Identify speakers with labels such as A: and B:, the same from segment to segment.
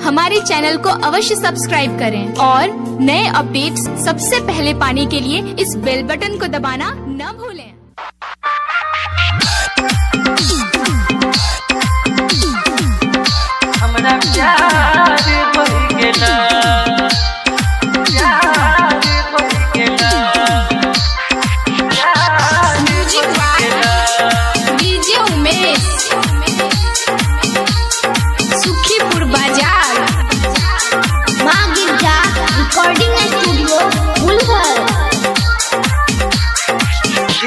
A: हमारे चैनल को अवश्य सब्सक्राइब करें और नए अपडेट्स सबसे पहले पाने के लिए इस बेल बटन को दबाना न भूलें।
B: हमरा प्यार बढ़ गेला, प्यार बढ़ गेला,
A: डीजे उमेश सुखीपुर बाजार
C: माँ गिरजा रिकॉर्डिंग स्टूडियो फुलहर।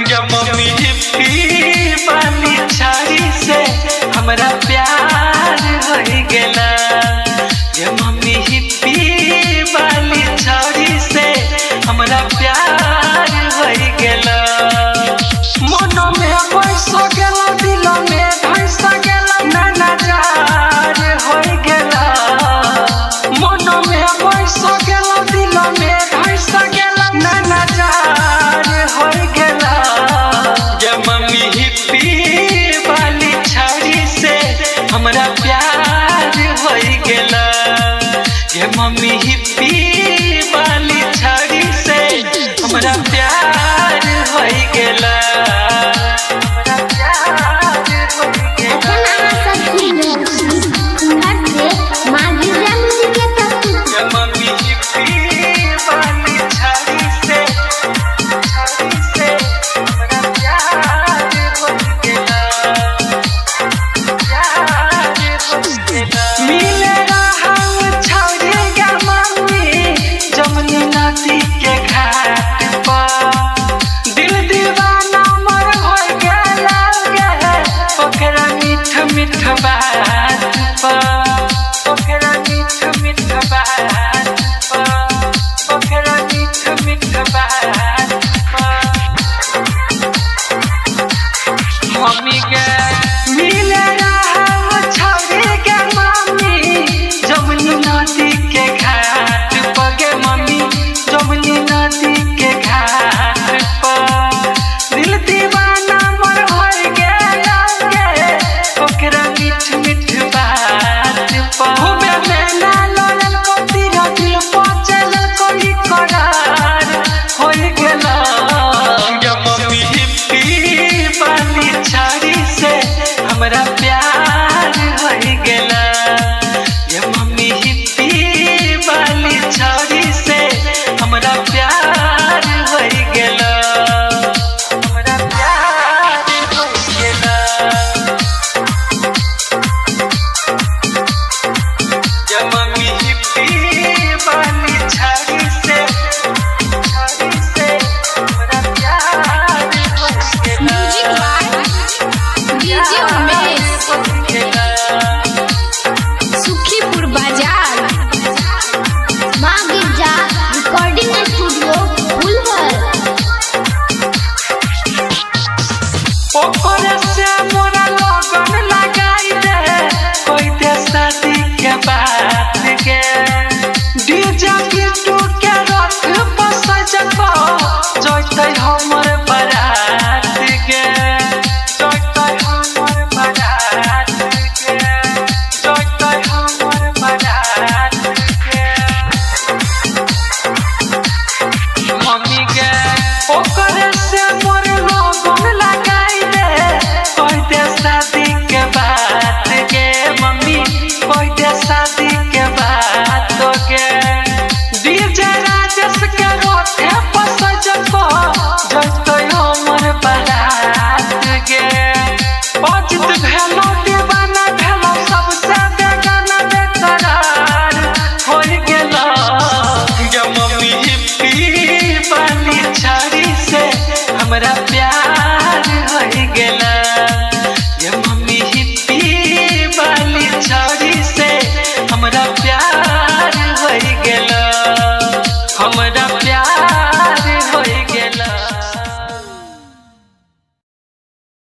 B: जब मम्मी हिप्पी बानी छाड़ी से हमरा प्यार बढ़ गेला, जब मम्मी हिप्पी बानी छाड़ी से हमरा प्यार बढ़ गेला। मन में बस गेला, दिल में धस गेला, नाना जार हो गेला। मन में बस गेला, दिल में धस गेला, नाना जार हो गेला। जब मम्मी हिप्पी वाली छाड़ी से हमरा प्यार हो गेला, जब मम्मी हिप्पी वाली छाड़ी से हमरा प्यार हो गेला।
C: माँ गिरजा म्यूजिक के प्रस्तुत
B: जब मम्मी हिप्पी वाली छाड़ी से हमरा प्यार हो गेला, प्यार हो गेला। मिले रहल छाड़ेगा मम्मी जमुनी नदी के घाट पर, दिल दीवाना मर हो गेला गे ओकरा मीठ मीठ बात पर, ओकरा मीठ मीठ बात पर, ओकरा मीठ मीठ बात पर। मम्मी के मिले रहल छाड़ेगा मम्मी जमुनी नदी के घाट पर गे मम्मी, जमुनी नदी के घाट पर, दिल दीवाना मर हो गेला गे ओकरा मीठ मीठ बात पर। घूमे मेला लड़ल को तेरा दिल पचल कोई करार हो गेला। जब मम्मी हिप्पी वाली छाड़ी से हमरा प्यार हो गेला, जब मम्मी हिप्पी वाली छाड़ी से हमरा प्यार हो गेला, हमरा प्यार हो गेला। जब मम्मी हिप्पी वाली छाड़ी से हमरा प्यार हो गेला,
A: डीजे उमेश
B: हो गेला।
A: सुखीपुर बाजार
C: माँ गिरजा रिकॉर्डिंग स्टूडियो फुलहर।
B: ओकरे से मोरा लगन लगाई दे, कोई दे शादी के बात के, डीजे बिट्टू के रथ पर सजको जैते हमर बारात के, जैते हमर बारात के, जैते हमर बारात के। मम्मी के ओकरे से मोर लगन लगाई दे, कोई दे शादी के बात के मम्मी, कोई दे शादी के बात के, डीजे राजेश के रोथे पर सजको जैते हमर बारात के, अजित भेलो